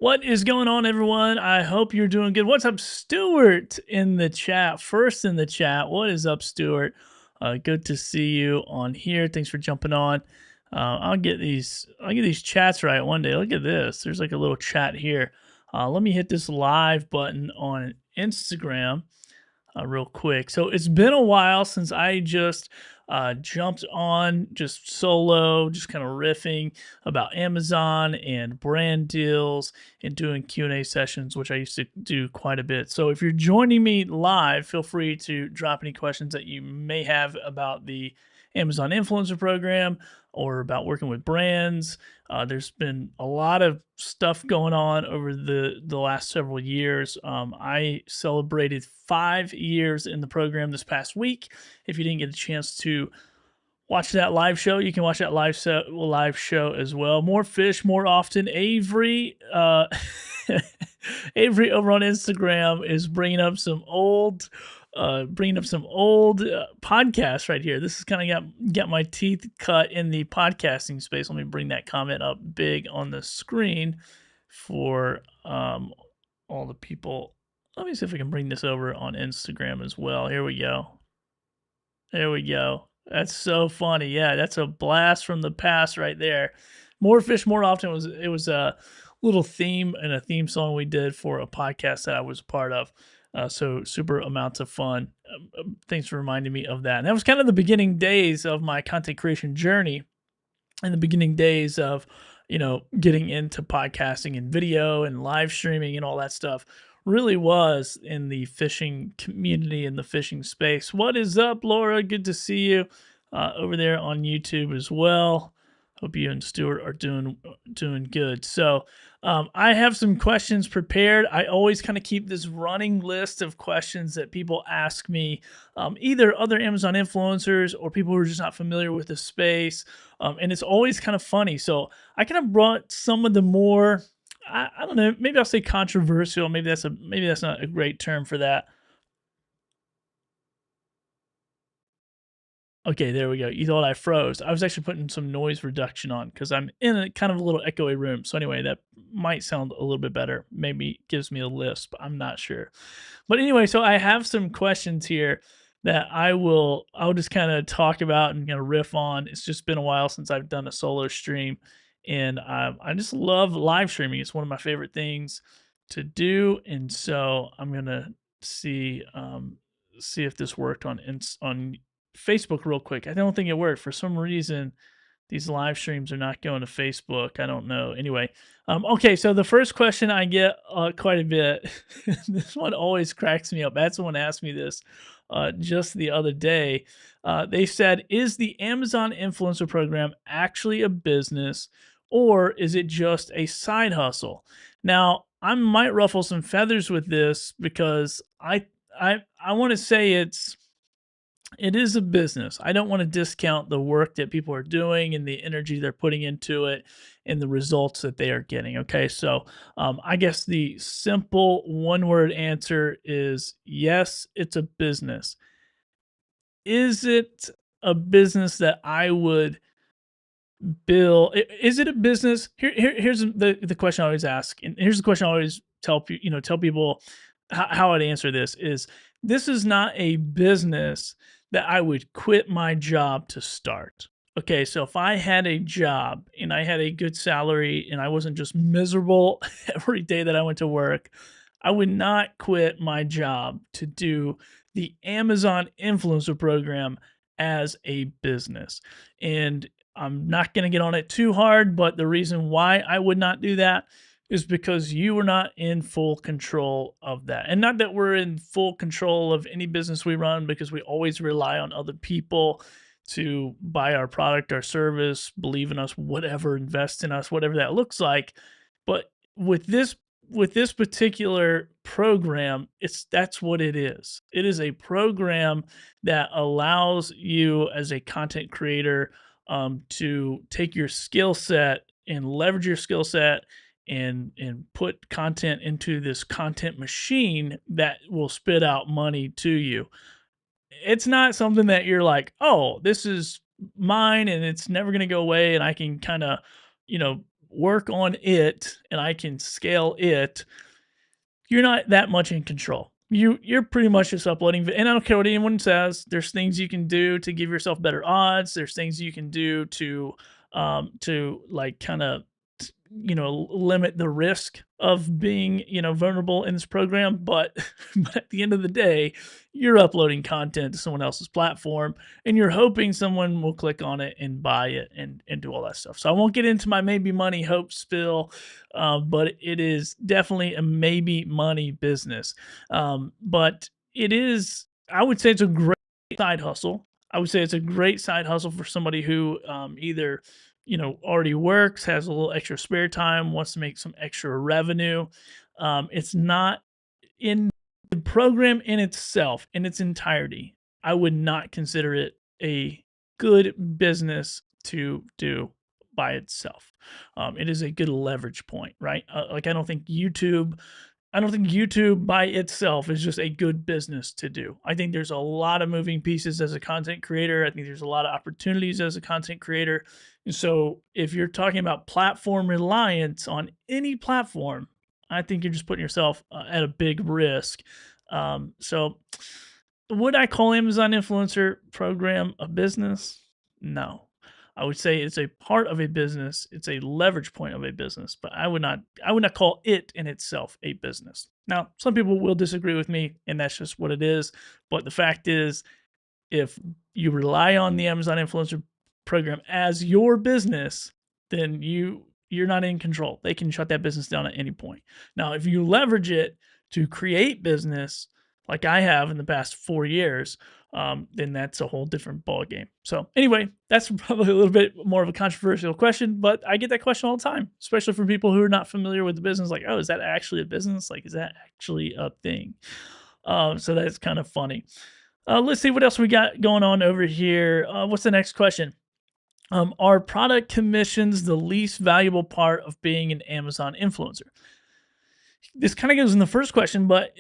What is going on, everyone? I hope you're doing good. What's up, Stuart, in the chat? First in the chat. What is up, Stuart? Good to see you on here. Thanks for jumping on. I'll get these chats right one day. Look at this. There's like a little chat here. Let me hit this live button on Instagram real quick. So it's been a while since I just jumped on just solo, just kind of riffing about Amazon and brand deals and doing Q&A sessions, which I used to do quite a bit. So if you're joining me live, feel free to drop any questions that you may have about the Amazon Influencer Program or about working with brands. There's been a lot of stuff going on over the last several years. I celebrated 5 years in the program this past week. If you didn't get a chance to watch that live show, you can watch that live show as well. More fish, more often. Avery, Avery over on Instagram is bringing up some old podcasts right here. This is kind of got my teeth cut in the podcasting space. Let me bring that comment up big on the screen for all the people. Let me see if I can bring this over on Instagram as well. Here we go. There we go. That's so funny. Yeah, that's a blast from the past right there. More fish, more often it was a little theme and a theme song we did for a podcast that I was a part of. So super amounts of fun. Thanks for reminding me of that. And that was kind of the beginning days of my content creation journey and the beginning days of, getting into podcasting and video and live streaming and all that stuff. Really was in the fishing community and the fishing space. What is up, Laura? Good to see you over there on YouTube as well. Hope you and Stuart are doing good. So I have some questions prepared. I always kind of keep this running list of questions that people ask me, either other Amazon influencers or people who are just not familiar with the space. And it's always kind of funny. So I kind of brought some of the more, I don't know, maybe I'll say controversial. Maybe that's not a great term for that. Okay, there we go. You thought I froze. I was actually putting some noise reduction on because I'm in a kind of a little echoey room. So anyway, that might sound a little bit better. Maybe gives me a lisp. I'm not sure. But anyway, so I have some questions here that I'll just kind of talk about and kind of riff on. It's just been a while since I've done a solo stream, and I just love live streaming. It's one of my favorite things to do, and so I'm gonna see if this worked on Facebook real quick. I don't think it worked. For some reason, these live streams are not going to Facebook. I don't know. Anyway, okay, so the first question I get quite a bit, this one always cracks me up. I had someone ask me this just the other day. They said, is the Amazon Influencer Program actually a business, or is it just a side hustle? Now, I might ruffle some feathers with this because I want to say it is a business. I don't want to discount the work that people are doing and the energy they're putting into it and the results that they are getting. Okay. So I guess the simple one word answer is yes, it's a business. Is it a business that I would build? Is it a business? Here's the question I always ask. And here's the question I always tell people how I'd answer this is not a business that I would quit my job to start. Okay, so if I had a job and I had a good salary and I wasn't just miserable every day that I went to work, I would not quit my job to do the Amazon Influencer Program as a business. And I'm not going to get on it too hard, but the reason why I would not do that is because you are not in full control of that. And not that we're in full control of any business we run, because we always rely on other people to buy our product, our service, believe in us, whatever, invest in us, whatever that looks like. But with this particular program, that's what it is. It is a program that allows you as a content creator to take your skill set and leverage your skill set and put content into this content machine that will spit out money to you. It's not something that you're like, oh, this is mine and it's never going to go away and I can kind of, work on it and I can scale it, you're not that much in control. You're pretty much just uploading, and I don't care what anyone says. There's things you can do to give yourself better odds. There's things you can do to like kind of limit the risk of being vulnerable in this program. But but at the end of the day, you're uploading content to someone else's platform, and you're hoping someone will click on it and buy it and do all that stuff. So I won't get into my maybe money hope spill, but it is definitely a maybe money business. But it is, I would say, it's a great side hustle. I would say it's a great side hustle for somebody who either already works, has a little extra spare time, wants to make some extra revenue. It's not in the program in itself, in its entirety. I would not consider it a good business to do by itself. It is a good leverage point, right? Like I don't think YouTube by itself is just a good business to do. I think there's a lot of moving pieces as a content creator. I think there's a lot of opportunities as a content creator. And so if you're talking about platform reliance on any platform, I think you're just putting yourself at a big risk. So would I call Amazon Influencer Program a business? No. I would say it's a part of a business. It's a leverage point of a business, but I would not call it in itself a business. Now, some people will disagree with me, and that's just what it is. But the fact is, if you rely on the Amazon Influencer Program as your business, then you're not in control. They can shut that business down at any point. Now, if you leverage it to create business, like I have in the past 4 years, then that's a whole different ball game. So anyway, that's probably a little bit more of a controversial question, but I get that question all the time, especially from people who are not familiar with the business. Like, oh, is that actually a business? Like, is that actually a thing? So that's kind of funny. Let's see what else we got going on over here. What's the next question? Are product commissions the least valuable part of being an Amazon influencer? This kind of goes in the first question, but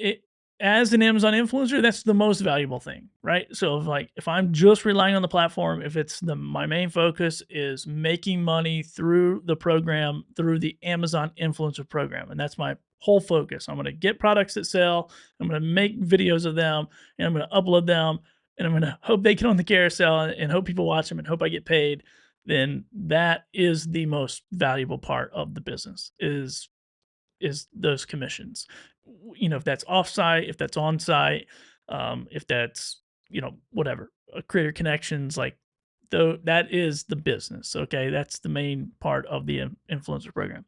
as an Amazon influencer, that's the most valuable thing, right? So if I'm just relying on the platform, if it's my main focus is making money through the program, through the Amazon influencer program, and that's my whole focus. I'm going to get products that sell. I'm going to make videos of them, and I'm going to upload them, and I'm going to hope they get on the carousel and hope people watch them and hope I get paid. Then that is the most valuable part of the business is those commissions. If that's offsite, if that's on site, if that's, whatever, creator connections, like though that is the business. Okay. That's the main part of the influencer program.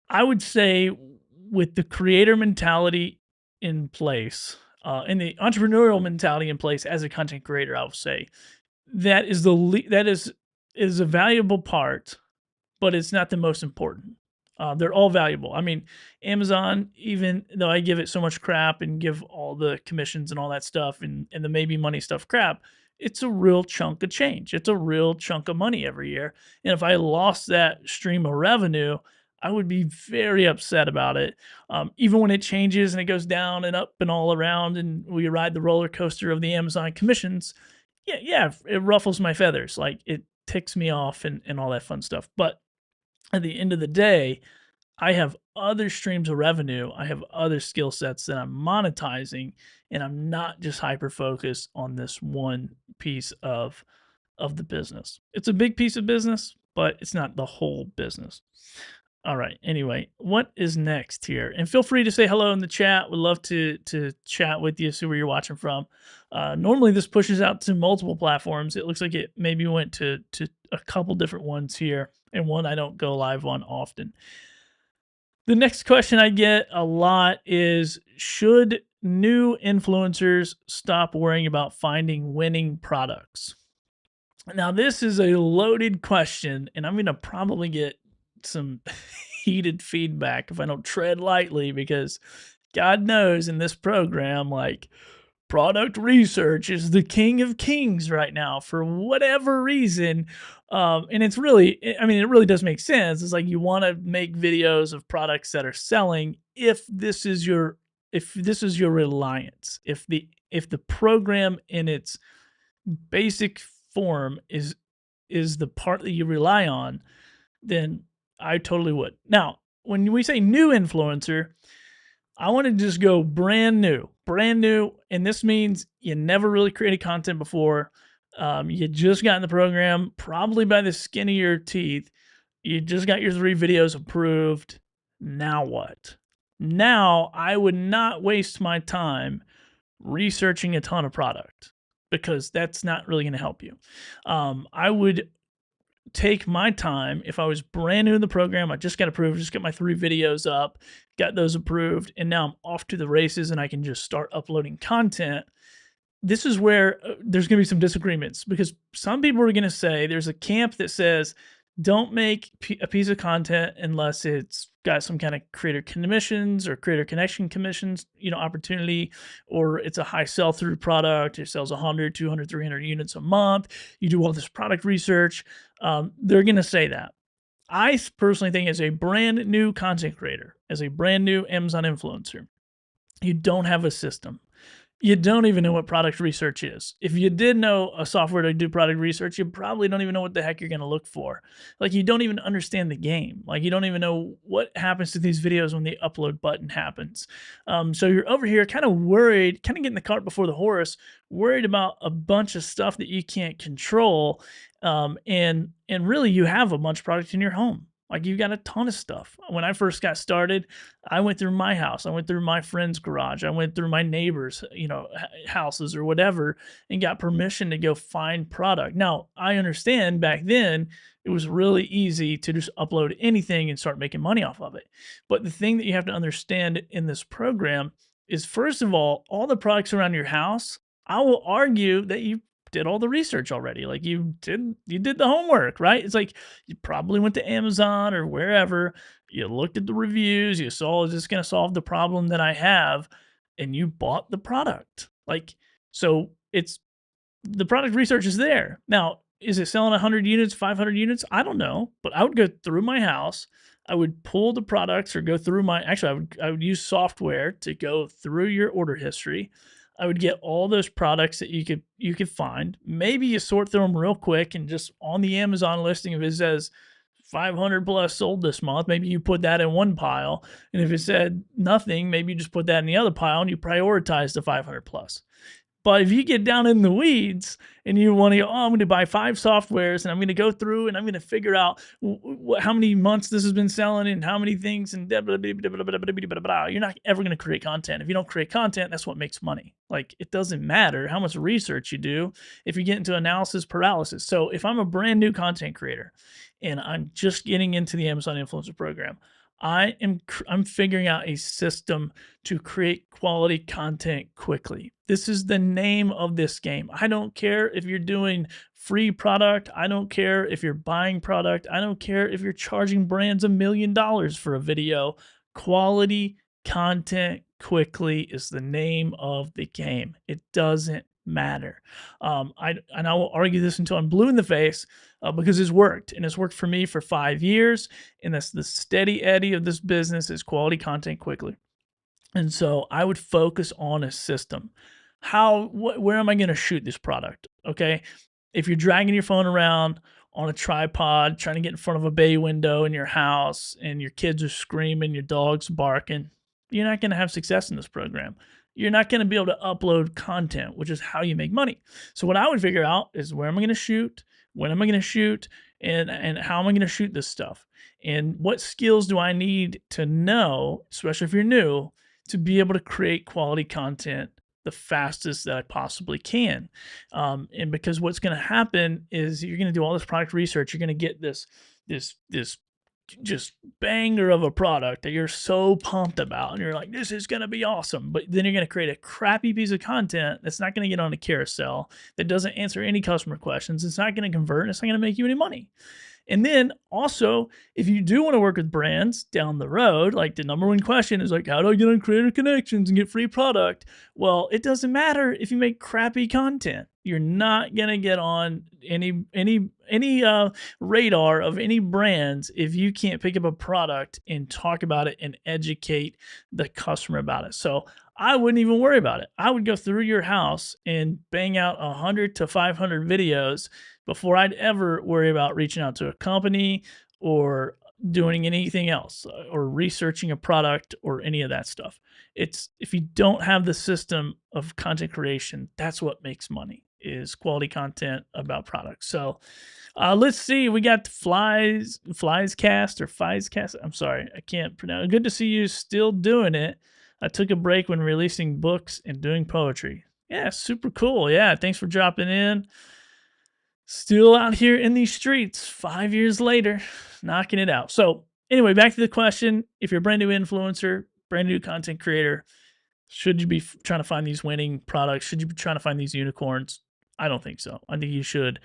I would say with the creator mentality in place, and the entrepreneurial mentality in place as a content creator, I would say that is a valuable part, but it's not the most important. They're all valuable. I mean, Amazon, even though I give it so much crap and give all the commissions and all that stuff and the maybe money stuff crap, it's a real chunk of change. It's a real chunk of money every year. And if I lost that stream of revenue, I would be very upset about it. Even when it changes and it goes down and up and all around, and we ride the roller coaster of the Amazon commissions, yeah, it ruffles my feathers. Like it ticks me off and all that fun stuff. But at the end of the day, I have other streams of revenue. I have other skill sets that I'm monetizing, and I'm not just hyper focused on this one piece of the business. It's a big piece of business, but it's not the whole business. All right. Anyway, what is next here? And feel free to say hello in the chat. Would love to chat with you, see where you're watching from. Normally, this pushes out to multiple platforms. It looks like it maybe went to a couple different ones here, and one I don't go live on often. The next question I get a lot is, should new influencers stop worrying about finding winning products? Now, this is a loaded question, and I'm going to probably get some heated feedback if I don't tread lightly, because God knows in this program, like, product research is the king of kings right now for whatever reason. And it's really, I mean, it really does make sense. It's like you want to make videos of products that are selling if this is your reliance. If the program in its basic form is the part that you rely on, then I totally would. Now, when we say new influencer, I want to just go brand new, brand new. And this means you never really created content before. You just got in the program, probably by the skin of your teeth. You just got your 3 videos approved. Now what? Now I would not waste my time researching a ton of product because that's not really going to help you. I would take my time if I was brand new in the program. I just got approved, just got my 3 videos up, got those approved, and now I'm off to the races and I can just start uploading content. This is where there's going to be some disagreements because some people are going to say there's a camp that says don't make a piece of content unless it's got some kind of creator commissions or creator connection commissions, opportunity, or it's a high sell through product. It sells 100, 200, 300 units a month. You do all this product research. They're going to say that. I personally think as a brand new content creator, as a brand new Amazon influencer, you don't have a system. You don't even know what product research is. If you did know a software to do product research, you probably don't even know what the heck you're going to look for. Like, you don't even understand the game. Like, you don't even know what happens to these videos when the upload button happens. So you're over here kind of worried, kind of getting the cart before the horse, worried about a bunch of stuff that you can't control. And really, you have a bunch of products in your home. Like, you've got a ton of stuff. When I first got started, I went through my house. I went through my friend's garage. I went through my neighbors', houses or whatever, and got permission to go find product. Now, I understand back then it was really easy to just upload anything and start making money off of it. But the thing that you have to understand in this program is, first of all the products around your house, I will argue that you did all the research already. Like, you did the homework, right? It's like you probably went to Amazon or wherever, you looked at the reviews, you saw, is this going to solve the problem that I have? And you bought the product. Like, so it's the product research is there. Now, is it selling 100 units, 500 units? I don't know, but I would go through my house. I would pull the products or go through I would use software to go through your order history. I would get all those products that you could find. Maybe you sort through them real quick and just on the Amazon listing, if it says 500 plus sold this month, maybe you put that in one pile. And if it said nothing, maybe you just put that in the other pile and you prioritize the 500 plus. But if you get down in the weeds and you want to go, I'm going to buy 5 softwares and I'm going to go through and I'm going to figure out how many months this has been selling and how many things and blah, blah, blah, blah, blah, blah, blah, blah. You're not ever going to create content. If you don't create content, that's what makes money. Like, it doesn't matter how much research you do if you get into analysis paralysis. So if I'm a brand new content creator and I'm just getting into the Amazon Influencer Program, I'm figuring out a system to create quality content quickly. This is the name of this game. I don't care if you're doing free product. I don't care if you're buying product. I don't care if you're charging brands $1 million for a video. Quality content quickly is the name of the game. It doesn't matter. I will argue this until I'm blue in the face because it's worked, and it's worked for me for 5 years. And that's the steady eddy of this business, is quality content quickly. And so I would focus on a system. Where am I going to shoot this product? Okay. If you're dragging your phone around on a tripod, trying to get in front of a bay window in your house and your kids are screaming, your dog's barking, you're not going to have success in this program. You're not going to be able to upload content, which is how you make money. So what I would figure out is, where am I going to shoot? When am I going to shoot? And how am I going to shoot this stuff? And what skills do I need to know, especially if you're new, to be able to create quality content the fastest that I possibly can? And because what's going to happen is, you're going to do all this product research. You're going to get this just banger of a product that you're so pumped about, and you're like, this is going to be awesome. But then you're going to create a crappy piece of content that's not going to get on a carousel, that doesn't answer any customer questions. It's not going to convert, and it's not going to make you any money. And then also, if you do want to work with brands down the road, like, the number one question is like, how do I get on creator connections and get free product? Well, it doesn't matter if you make crappy content. You're not going to get on any radar of any brands if you can't pick up a product and talk about it and educate the customer about it. So I wouldn't even worry about it. I would go through your house and bang out 100 to 500 videos before I'd ever worry about reaching out to a company or doing anything else or researching a product or any of that stuff. It's if you don't have the system of content creation, that's what makes money is quality content about products. So let's see. We got Flies Cast or Fies Cast. I'm sorry, I can't pronounce. Good to see you still doing it. I took a break when releasing books and doing poetry. Yeah, super cool. Yeah, thanks for dropping in. Still out here in these streets 5 years later, knocking it out. So, anyway, back to the question. If you're a brand new influencer, brand new content creator, should you be trying to find these winning products? Should you be trying to find these unicorns? I don't think so. I think you should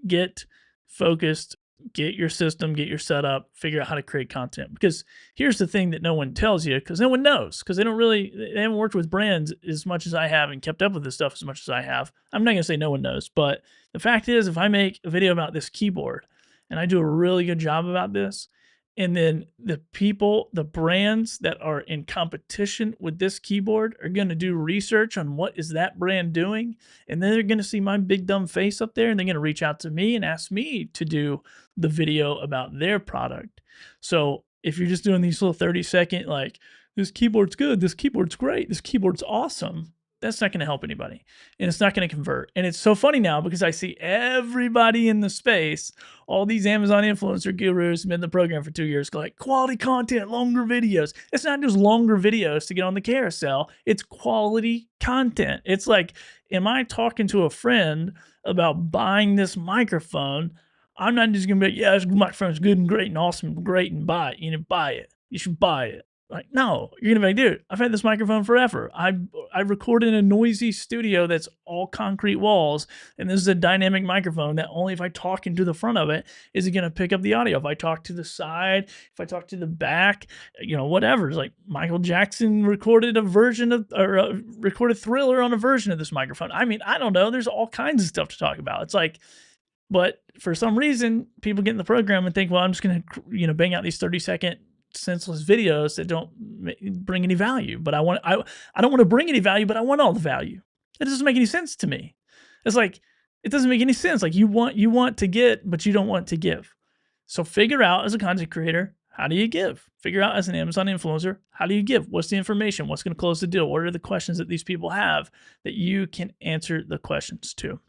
get focused, get your system, get your setup, figure out how to create content. Because here's the thing that no one tells you, because no one knows, because they haven't worked with brands as much as I have and kept up with this stuff as much as I have. I'm not going to say no one knows, but the fact is, if I make a video about this keyboard and I do a really good job about this, and then the brands that are in competition with this keyboard are going to do research on what is that brand doing. And then they're going to see my big dumb face up there and they're going to reach out to me and ask me to do the video about their product. So if you're just doing these little 30-second, like, this keyboard's good, this keyboard's great, this keyboard's awesome, that's not going to help anybody and it's not going to convert. And it's so funny now because I see everybody in the space, all these Amazon influencer gurus who've been in the program for 2 years, go like, quality content, longer videos. It's not just longer videos to get on the carousel. It's quality content. It's like, am I talking to a friend about buying this microphone? I'm not just going to be like, yeah, this microphone's good and great and awesome and great and buy it. You know, buy it. You should buy it. Like, no, you're gonna be like, dude, I've had this microphone forever. I record in a noisy studio that's all concrete walls, and this is a dynamic microphone that only if I talk into the front of it is it gonna pick up the audio. If I talk to the side, if I talk to the back, whatever. It's like Michael Jackson recorded recorded Thriller on a version of this microphone. I mean, I don't know. There's all kinds of stuff to talk about. It's like, but for some reason, people get in the program and think, well, I'm just gonna, bang out these 30-second senseless videos that don't bring any value. But I don't want to bring any value, but I want all the value. It doesn't make any sense to me. It's like, it doesn't make any sense. Like, you want to get, but you don't want to give. So figure out as a content creator, how do you give? Figure out as an Amazon influencer, how do you give? What's the information? What's going to close the deal? What are the questions that these people have that you can answer the questions to?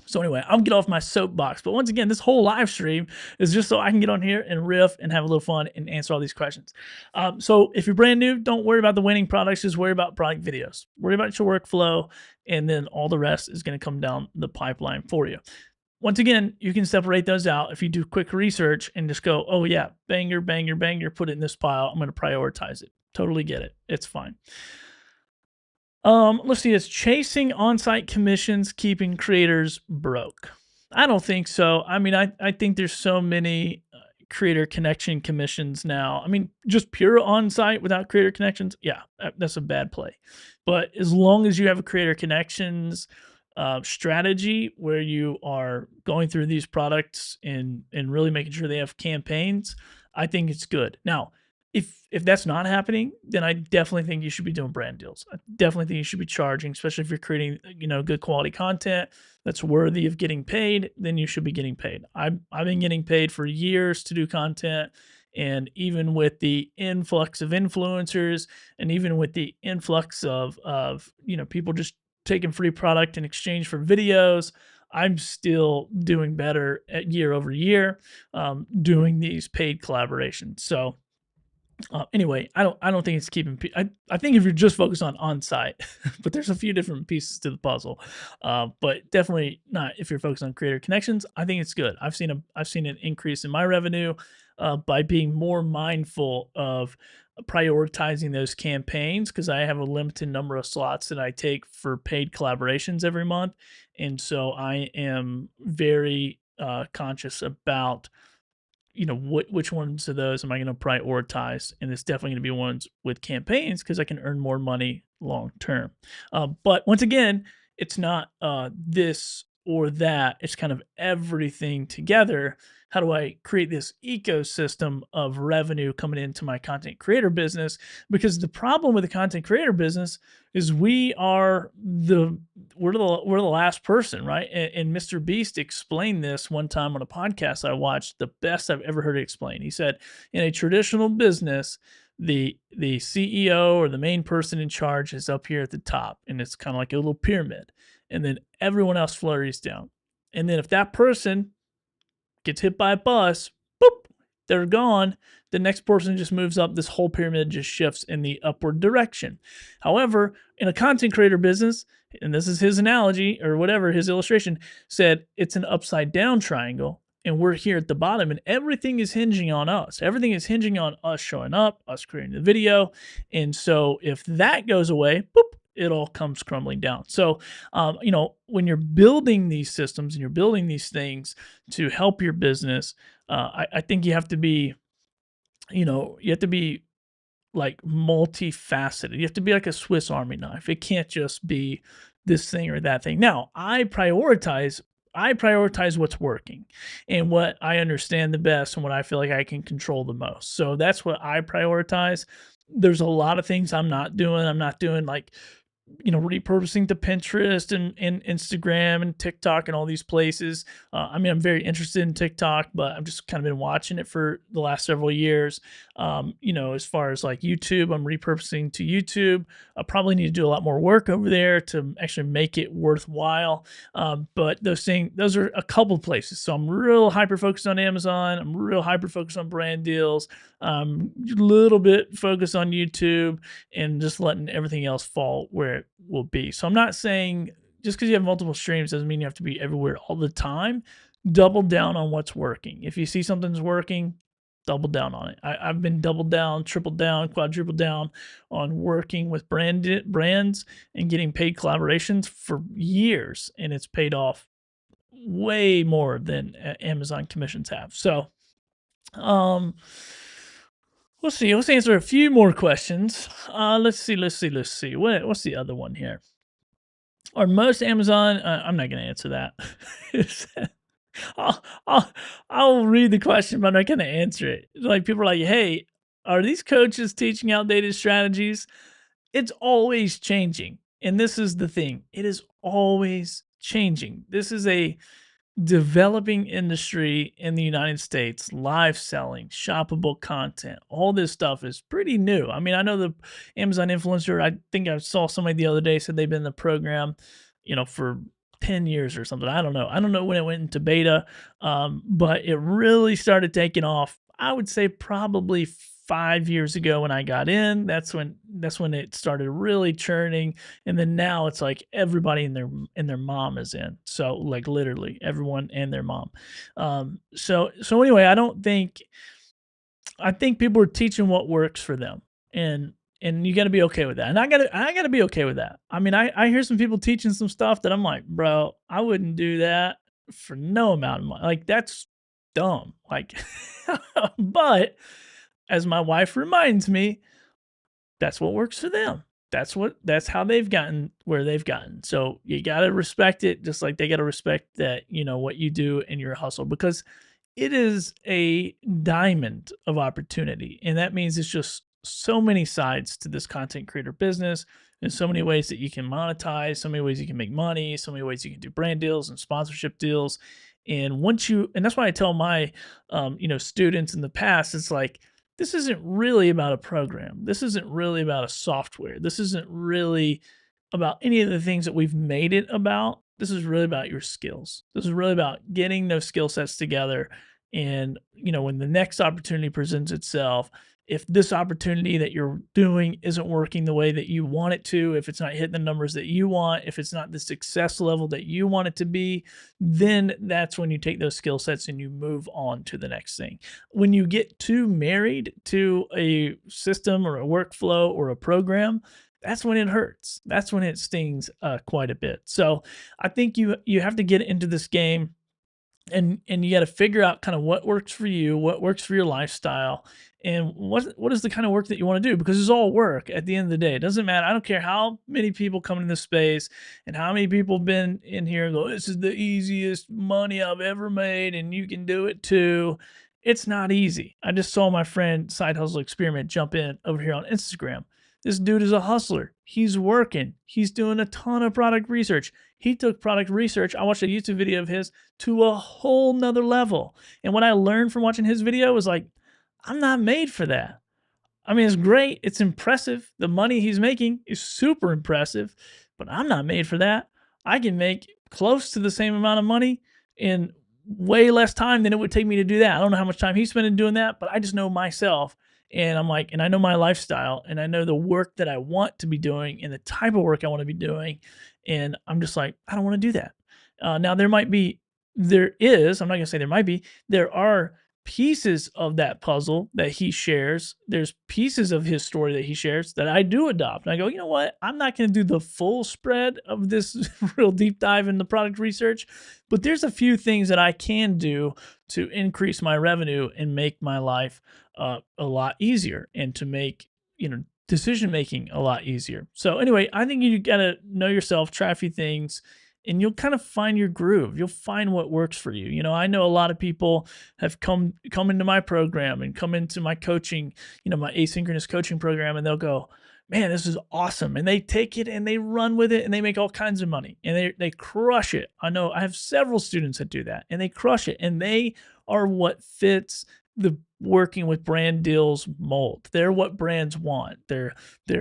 So anyway, I'll get off my soapbox. But once again, this whole live stream is just so I can get on here and riff and have a little fun and answer all these questions. So if you're brand new, don't worry about the winning products. Just worry about product videos. Worry about your workflow, and then all the rest is going to come down the pipeline for you. Once again, you can separate those out if you do quick research and just go, oh yeah, banger, banger, banger, put it in this pile. I'm going to prioritize it. Totally get it. It's fine. Let's see. Is chasing on-site commissions keeping creators broke? I don't think so. I mean, I think there's so many creator connection commissions now. I mean, just pure on-site without creator connections, yeah, that's a bad play. But as long as you have a creator connections strategy where you are going through these products and really making sure they have campaigns, I think it's good. Now, if that's not happening, then I definitely think you should be doing brand deals. I definitely think you should be charging, especially if you're creating, good quality content that's worthy of getting paid, then you should be getting paid. I've been getting paid for years to do content. And even with the influx of influencers and even with the influx of people just taking free product in exchange for videos, I'm still doing better at year over year doing these paid collaborations. So anyway, I don't think it's keeping. I think if you're just focused on site, but there's a few different pieces to the puzzle. But definitely not if you're focused on creator connections. I think it's good. I've seen an increase in my revenue by being more mindful of prioritizing those campaigns because I have a limited number of slots that I take for paid collaborations every month, and so I am very conscious about which ones of those am I going to prioritize? And it's definitely going to be ones with campaigns because I can earn more money long term. But once again, it's not this or that. It's kind of everything together. How do I create this ecosystem of revenue coming into my content creator business? Because the problem with the content creator business is we're the last person, right? And Mr. Beast explained this one time on a podcast I watched, the best I've ever heard it explained. He said, in a traditional business, the CEO or the main person in charge is up here at the top, and it's kind of like a little pyramid, and then everyone else flurries down. And then if that person gets hit by a bus, boop, they're gone. The next person just moves up. This whole pyramid just shifts in the upward direction. However, in a content creator business, and this is his analogy or whatever, his illustration said it's an upside down triangle. And we're here at the bottom, and everything is hinging on us. Everything is hinging on us showing up, us creating the video. And so if that goes away, boop, it all comes crumbling down. So, when you're building these systems and you're building these things to help your business, I think you have to be, you have to be like multifaceted. You have to be like a Swiss Army knife. It can't just be this thing or that thing. Now, I prioritize what's working and what I understand the best and what I feel like I can control the most. So that's what I prioritize. There's a lot of things I'm not doing. I'm not doing like repurposing to Pinterest and Instagram and TikTok and all these places. I mean, I'm very interested in TikTok, but I've just kind of been watching it for the last several years. As far as like YouTube, I'm repurposing to YouTube. I probably need to do a lot more work over there to actually make it worthwhile. But those are a couple places. So I'm real hyper focused on Amazon. I'm real hyper focused on brand deals. A little bit focused on YouTube and just letting everything else fall where it will be. So I'm not saying just because you have multiple streams doesn't mean you have to be everywhere all the time. Double down on what's working. If you see something's working, double down on it. I've been double down, triple down, quadruple down on working with brands and getting paid collaborations for years, and it's paid off way more than Amazon commissions have. So, we'll see. Let's answer a few more questions. Let's see. What's the other one here? Are most Amazon? I'm not going to answer that. I'll read the question, but I'm not going to answer it. Like people are like, "Hey, are these coaches teaching outdated strategies?" It's always changing, and this is the thing. It is always changing. This is a developing industry in the United States, live selling, shoppable content, all this stuff is pretty new. I mean, I know the Amazon influencer, I think I saw somebody the other day said they've been in the program, for 10 years or something. I don't know. I don't know when it went into beta, but it really started taking off. I would say probably 5 years ago when I got in. That's when it started really churning, and then now it's like everybody and their mom is in. So like literally everyone and their mom. So anyway, I think people are teaching what works for them, and you got to be okay with that. And I got to be okay with that. I mean, I hear some people teaching some stuff that I'm like, bro, I wouldn't do that for no amount of money. Like that's dumb. Like, but as my wife reminds me, that's what works for them. That's how they've gotten where they've gotten. So you got to respect it, just like they got to respect that, what you do in your hustle, because it is a diamond of opportunity. And that means it's just so many sides to this content creator business. There's so many ways that you can monetize, so many ways you can make money, so many ways you can do brand deals and sponsorship deals. And that's why I tell my, students in the past, it's like, this isn't really about a program. This isn't really about a software. This isn't really about any of the things that we've made it about. This is really about your skills. This is really about getting those skill sets together. And, when the next opportunity presents itself, if this opportunity that you're doing isn't working the way that you want it to, if it's not hitting the numbers that you want, if it's not the success level that you want it to be, then that's when you take those skill sets and you move on to the next thing. When you get too married to a system or a workflow or a program, that's when it hurts. That's when it stings quite a bit. So I think you have to get into this game and you got to figure out kind of what works for you, what works for your lifestyle, and what is the kind of work that you want to do, because it's all work at the end of the day. It doesn't matter. I don't care how many people come in this space and how many people have been in here and go, this is the easiest money I've ever made and you can do it too. It's not easy. I just saw my friend Side Hustle Experiment jump in over here on Instagram. This dude is a hustler. He's working. He's doing a ton of product research. He took product research. I watched a YouTube video of his to a whole nother level. And what I learned from watching his video was like, I'm not made for that. I mean, it's great. It's impressive. The money he's making is super impressive, but I'm not made for that. I can make close to the same amount of money in way less time than it would take me to do that. I don't know how much time he's spending doing that, but I just know myself. And I'm like, and I know my lifestyle and I know the work that I want to be doing and the type of work I want to be doing. And I'm just like, I don't want to do that. Now, I'm not going to say there might be, there are pieces of that puzzle that he shares. There's pieces of his story that he shares that I do adopt. And I go, you know what? I'm not going to do the full spread of this real deep dive into product research, but there's a few things that I can do to increase my revenue and make my life a lot easier and to make, decision making a lot easier. So anyway, I think you got to know yourself, try a few things, and you'll kind of find your groove. You'll find what works for you. I know a lot of people have come into my program and come into my coaching, my asynchronous coaching program, and they'll go, man, this is awesome. And they take it and they run with it and they make all kinds of money and they crush it. I know I have several students that do that and they crush it, and they are what fits the working with brand deals mold. They're what brands want. Their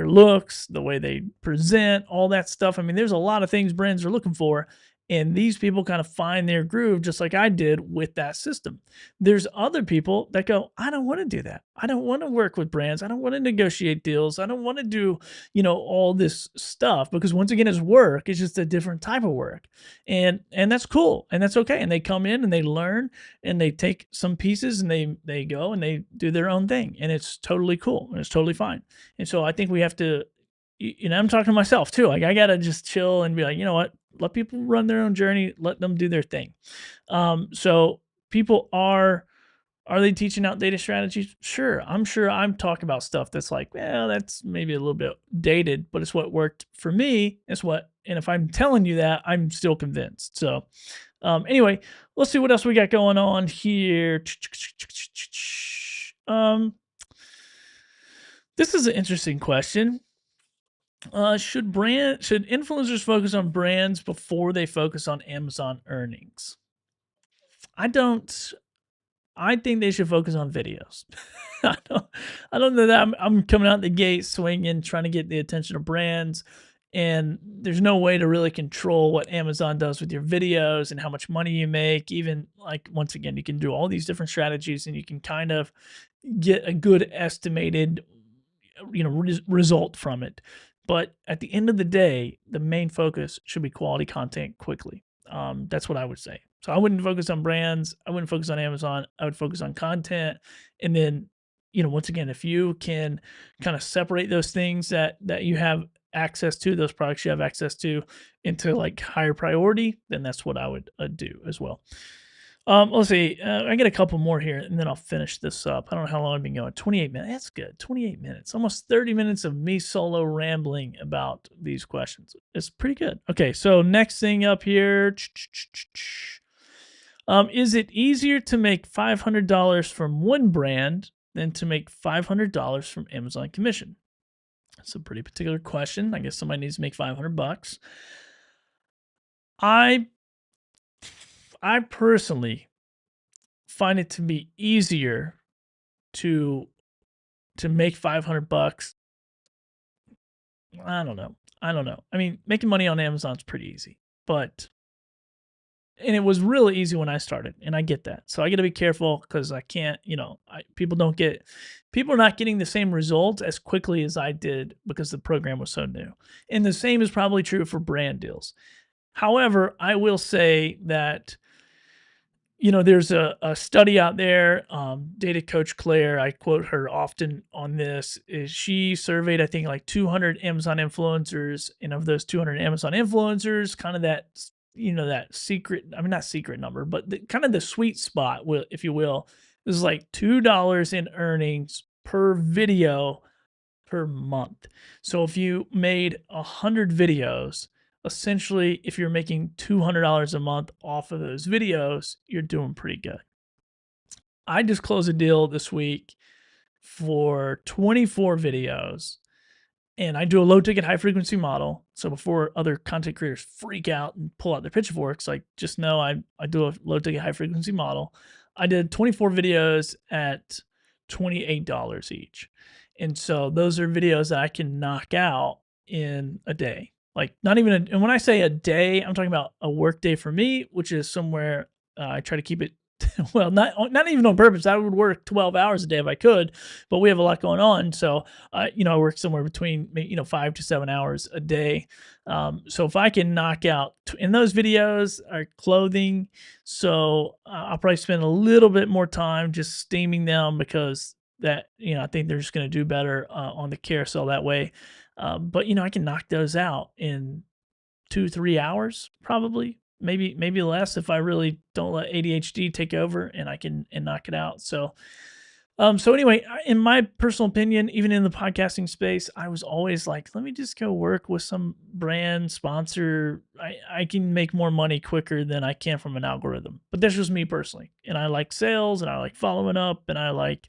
looks, the way they present, all that stuff. I mean, there's a lot of things brands are looking for, and these people kind of find their groove just like I did with that system. There's other people that go, I don't want to do that. I don't want to work with brands. I don't want to negotiate deals. I don't want to do, all this stuff, because once again, it's work. It's just a different type of work. And that's cool. And that's okay. And they come in and they learn and they take some pieces and they go and they do their own thing. And it's totally cool. And it's totally fine. And so I think we have to, I'm talking to myself too. Like, I got to just chill and be like, you know what? Let people run their own journey. Let them do their thing. So people are they teaching outdated strategies? Sure. I'm sure I'm talking about stuff that's like, well, that's maybe a little bit dated, but it's what worked for me. And if I'm telling you that, I'm still convinced. So anyway, let's see what else we got going on here. This is an interesting question. Should influencers focus on brands before they focus on Amazon earnings? I think they should focus on videos. I don't know that I'm coming out the gate swinging, trying to get the attention of brands, and there's no way to really control what Amazon does with your videos and how much money you make. Even, like, once again, you can do all these different strategies and you can kind of get a good estimated, result from it. But at the end of the day, the main focus should be quality content quickly. That's what I would say. So I wouldn't focus on brands. I wouldn't focus on Amazon. I would focus on content. And then, once again, if you can kind of separate those things that you have access to, those products you have access to, into like higher priority, then that's what I would do as well. Let's see. I get a couple more here, and then I'll finish this up. I don't know how long I've been going. 28 minutes. That's good. 28 minutes. Almost 30 minutes of me solo rambling about these questions. It's pretty good. Okay, so next thing up here. Is it easier to make $500 from one brand than to make $500 from Amazon commission? That's a pretty particular question. I guess somebody needs to make $500. I personally find it to be easier to make $500. I don't know. I mean, making money on Amazon's pretty easy, and it was really easy when I started, and I get that. So I got to be careful, because I can't, people are not getting the same results as quickly as I did because the program was so new. And the same is probably true for brand deals. However, I will say that, there's a study out there, data coach Claire, I quote her often on this, is she surveyed, I think, like 200 Amazon influencers. And of those 200 Amazon influencers, kind of that that secret, I mean, not secret number, but kind of the sweet spot, if you will, is like $2 in earnings per video per month. So if you made 100 videos, essentially, if you're making $200 a month off of those videos, you're doing pretty good. I just closed a deal this week for 24 videos, and I do a low ticket, high frequency model. So before other content creators freak out and pull out their pitchforks, like, just know I do a low ticket, high frequency model. I did 24 videos at $28 each. And so those are videos that I can knock out in a day. Like, not even and when I say a day, I'm talking about a work day for me, which is somewhere, I try to keep it well, not even on purpose. I would work 12 hours a day if I could, but we have a lot going on. So, I work somewhere between 5 to 7 hours a day. So if I can knock out, and those videos are clothing, so I'll probably spend a little bit more time just steaming them, because that, I think they're just going to do better on the carousel that way. But I can knock those out in 2-3 hours, probably, maybe less, if I really don't let ADHD take over, and I can knock it out. So anyway, in my personal opinion, even in the podcasting space, I was always like, let me just go work with some brand sponsor. I can make more money quicker than I can from an algorithm. But that's just me personally. And I like sales, and I like following up, and I like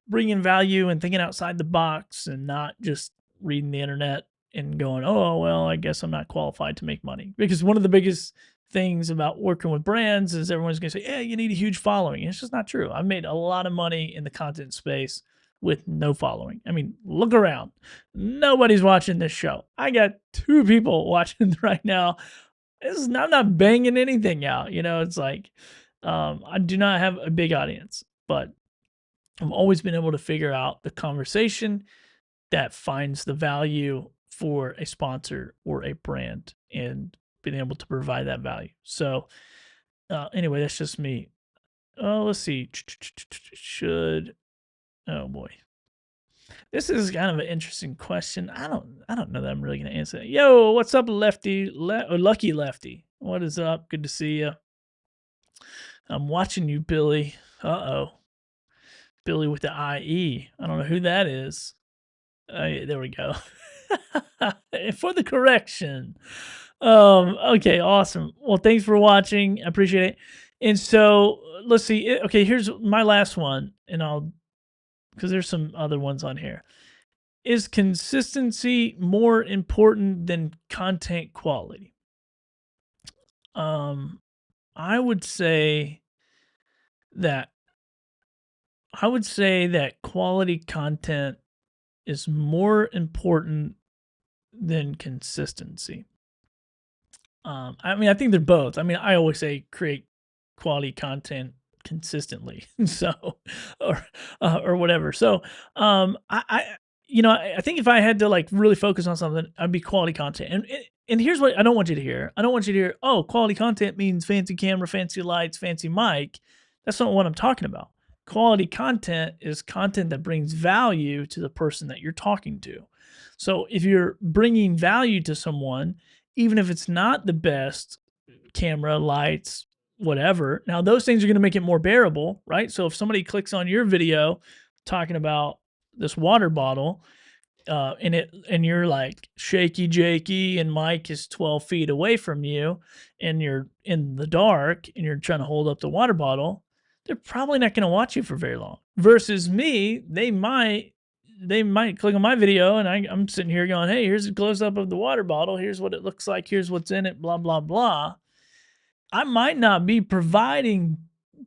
bringing value and thinking outside the box, and not just reading the internet and going, oh, well, I guess I'm not qualified to make money. Because one of the biggest things about working with brands is everyone's going to say, yeah, you need a huge following. It's just not true. I've made a lot of money in the content space with no following. I mean, look around. Nobody's watching this show. I got 2 people watching right now. I'm not banging anything out. It's like, I do not have a big audience, but I've always been able to figure out the conversation that finds the value for a sponsor or a brand, and being able to provide that value. So anyway, that's just me. Let's see. Oh boy, this is kind of an interesting question. I don't know that I'm really gonna answer it. Yo, what's up, Lefty? Lucky Lefty. What is up? Good to see you. I'm watching you, Billy. Billy with the IE. I don't know who that is. Yeah, there we go. For the correction. Okay, awesome. Well, thanks for watching. I appreciate it. And so let's see. Okay, here's my last one, and because there's some other ones on here. Is consistency more important than content quality? I would say that quality content is more important than consistency. I mean, I think they're both. I mean, I always say create quality content consistently, so or whatever. So, I think if I had to like really focus on something, I'd be quality content. And here's what I don't want you to hear. I don't want you to hear, oh, quality content means fancy camera, fancy lights, fancy mic. That's not what I'm talking about. Quality content is content that brings value to the person that you're talking to. So if you're bringing value to someone, even if it's not the best camera, lights, whatever, now those things are going to make it more bearable, right? So if somebody clicks on your video talking about this water bottle, and you're like shaky jakey, and Mike is 12 feet away from you, and you're in the dark, and you're trying to hold up the water bottle, they're probably not going to watch you for very long. Versus me, they might click on my video, and I'm sitting here going, hey, here's a close up of the water bottle. Here's what it looks like. Here's what's in it, blah, blah, blah. I might not be providing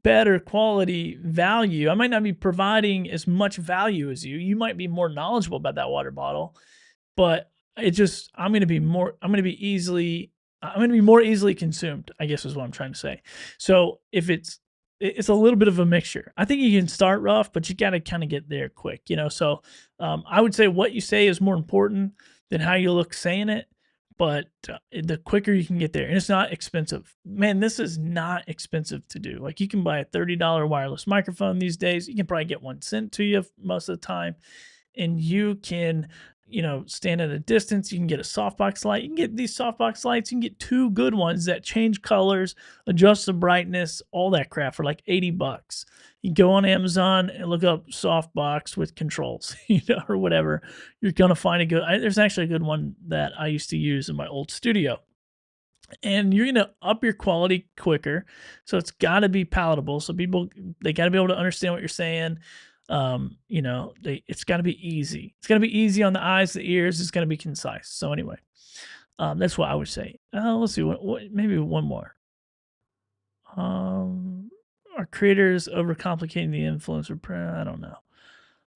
better quality value. I might not be providing as much value as you. You might be more knowledgeable about that water bottle, but I'm going to be more easily consumed, I guess is what I'm trying to say. So if it's a little bit of a mixture. I think you can start rough, but you got to kind of get there quick, So I would say what you say is more important than how you look saying it, but the quicker you can get there, and it's not expensive. Man, this is not expensive to do. Like, you can buy a $30 wireless microphone these days. You can probably get one sent to you most of the time, and you can stand at a distance. You can get a softbox light. You can get these softbox lights. You can get 2 good ones that change colors, adjust the brightness, all that crap for like $80. You go on Amazon and look up softbox with controls, or whatever. You're gonna find a good. There's actually a good one that I used to use in my old studio, and you're gonna up your quality quicker. So it's got to be palatable. So people, they got to be able to understand what you're saying. It's got to be easy. It's got to be easy on the eyes, the ears. It's got to be concise. So anyway, that's what I would say. Let's see maybe one more. Are creators overcomplicating the influencer? I don't know.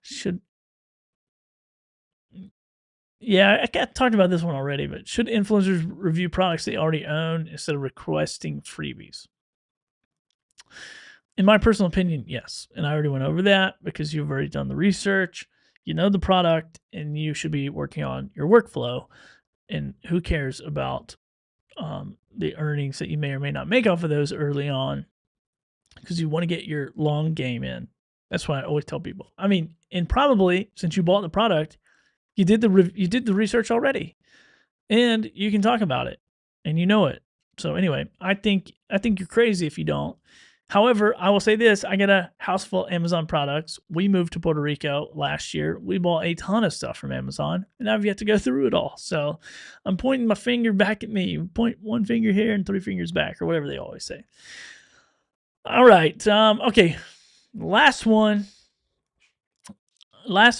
Should Yeah, I talked about this one already, but should influencers review products they already own instead of requesting freebies? In my personal opinion, yes. And I already went over that because you've already done the research, you know the product, and you should be working on your workflow. And who cares about the earnings that you may or may not make off of those early on, because you want to get your long game in. That's why I always tell people. I mean, and probably since you bought the product, you did the research already, and you can talk about it, and you know it. So anyway, I think you're crazy if you don't. However, I will say this: I got a house full of Amazon products. We moved to Puerto Rico last year. We bought a ton of stuff from Amazon, and I've yet to go through it all. So I'm pointing my finger back at me. Point one finger here and 3 fingers back, or whatever they always say. All right. Okay. Last one. Let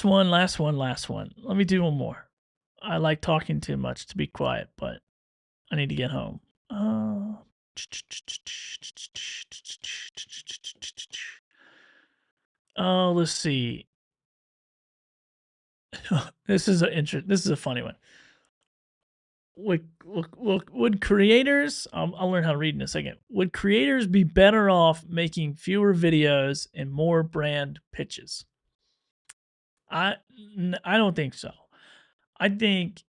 me do one more. I like talking too much to be quiet, but I need to get home. Let's see. This is a funny one. Would creators, I'll learn how to read in a second. Would creators be better off making fewer videos and more brand pitches? I don't think so. I think,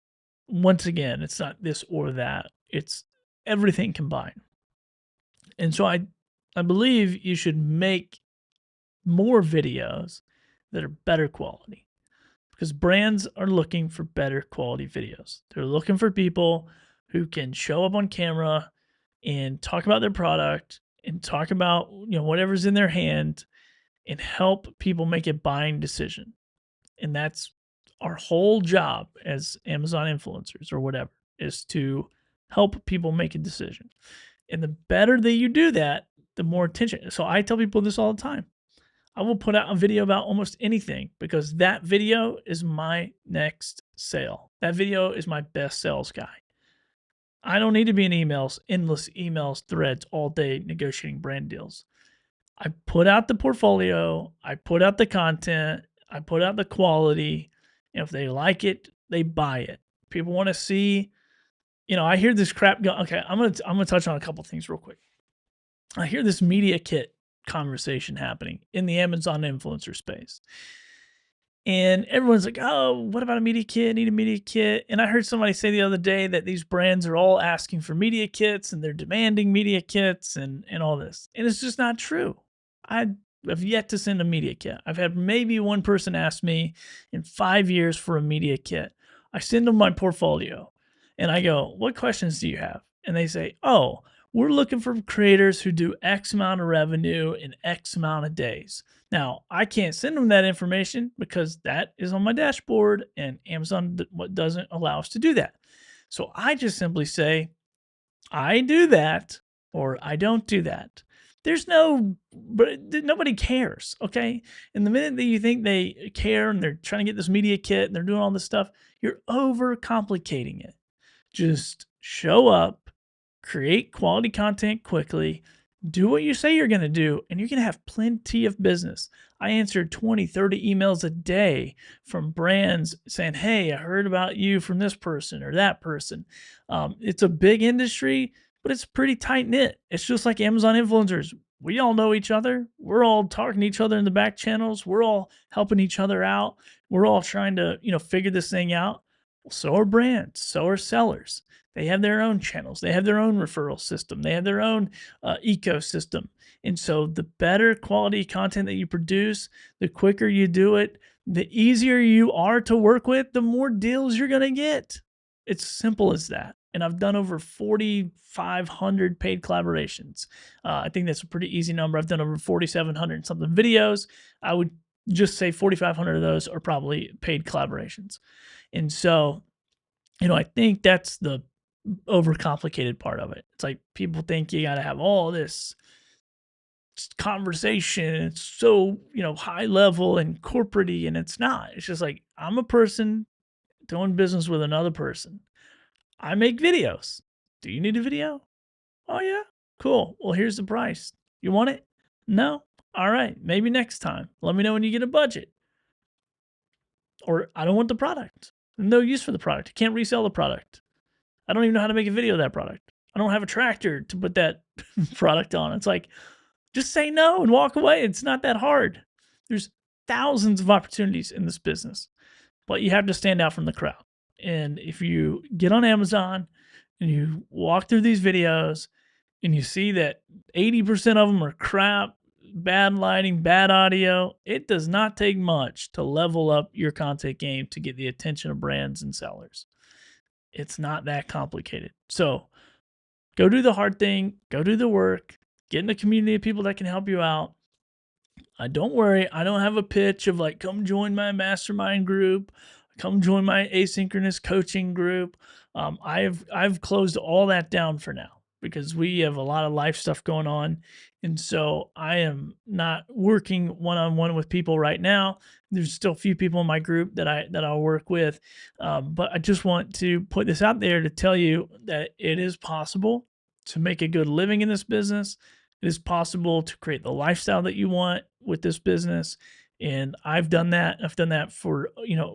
once again, it's not this or that. It's everything combined. And so I believe you should make more videos that are better quality, because brands are looking for better quality videos. They're looking for people who can show up on camera and talk about their product and talk about, whatever's in their hand, and help people make a buying decision. And that's our whole job as Amazon influencers or whatever, is to help people make a decision. And the better that you do that, the more attention. So I tell people this all the time. I will put out a video about almost anything, because that video is my next sale. That video is my best sales guy. I don't need to be in endless emails, threads all day negotiating brand deals. I put out the portfolio, I put out the content, I put out the quality. And if they like it, they buy it. People want to see, I hear this crap go. Okay, I'm gonna touch on a couple things real quick. I hear this media kit conversation happening in the Amazon influencer space. And everyone's like, oh, what about a media kit? I need a media kit. And I heard somebody say the other day that these brands are all asking for media kits and they're demanding media kits and all this. And it's just not true. I have yet to send a media kit. I've had maybe one person ask me in 5 years for a media kit. I send them my portfolio and I go, what questions do you have? And they say, oh, we're looking for creators who do X amount of revenue in X amount of days. Now, I can't send them that information because that is on my dashboard, and Amazon doesn't allow us to do that. So I just simply say, I do that or I don't do that. Nobody cares, okay? And the minute that you think they care and they're trying to get this media kit and they're doing all this stuff, you're overcomplicating it. Just show up, create quality content quickly, do what you say you're going to do, and you're going to have plenty of business. I answer 20, 30 emails a day from brands saying, hey, I heard about you from this person or that person. It's a big industry, but it's pretty tight knit. It's just like Amazon influencers. We all know each other. We're all talking to each other in the back channels. We're all helping each other out. We're all trying to, figure this thing out. So are brands. So are sellers. They have their own channels. They have their own referral system. They have their own ecosystem. And so the better quality content that you produce, the quicker you do it, the easier you are to work with, the more deals you're going to get. It's simple as that. And I've done over 4,500 paid collaborations. I think that's a pretty easy number. I've done over 4,700 something videos. I would just say 4,500 of those are probably paid collaborations. And so, I think that's the overcomplicated part of it. It's like people think you got to have all this conversation. It's so, high level and corporate-y, and it's not. It's just like, I'm a person doing business with another person. I make videos. Do you need a video? Oh, yeah. Cool. Well, here's the price. You want it? No? All right. Maybe next time. Let me know when you get a budget. Or I don't want the product. No use for the product. I can't resell the product. I don't even know how to make a video of that product. I don't have a tractor to put that product on. It's like, just say no and walk away. It's not that hard. There's thousands of opportunities in this business, but you have to stand out from the crowd. And if you get on Amazon and you walk through these videos and you see that 80% of them are crap, bad lighting, bad audio, it does not take much to level up your content game to get the attention of brands and sellers. It's not that complicated. So go do the hard thing, go do the work, get in a community of people that can help you out. Don't worry, I don't have a pitch of like, come join my mastermind group, come join my asynchronous coaching group. I've closed all that down for now because we have a lot of life stuff going on. And so I am not working one-on-one with people right now. There's still a few people in my group that I'll work with. But I just want to put this out there to tell you that it is possible to make a good living in this business. It is possible to create the lifestyle that you want with this business. And I've done that. I've done that for,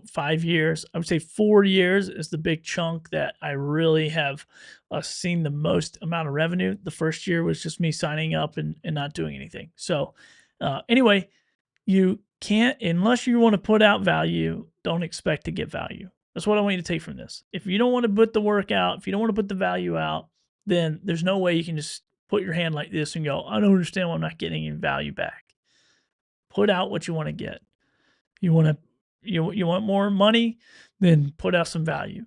5 years. I would say 4 years is the big chunk that I really have seen the most amount of revenue. The first year was just me signing up and not doing anything. So anyway, you can't, unless you want to put out value, don't expect to get value. That's what I want you to take from this. If you don't want to put the work out, if you don't want to put the value out, then there's no way you can just put your hand like this and go, I don't understand why I'm not getting any value back. Put out what you want to get. You want more money, then put out some value.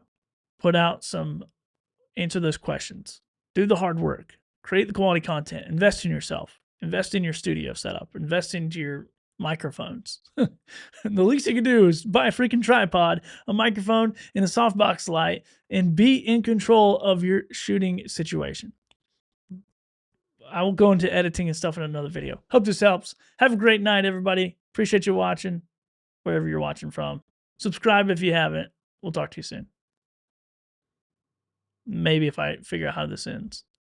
Answer those questions. Do the hard work. Create the quality content. Invest in yourself. Invest in your studio setup. Invest into your microphones. The least you can do is buy a freaking tripod, a microphone, and a softbox light, and be in control of your shooting situation. I will go into editing and stuff in another video. Hope this helps. Have a great night, everybody. Appreciate you watching, wherever you're watching from. Subscribe if you haven't. We'll talk to you soon. Maybe if I figure out how this ends.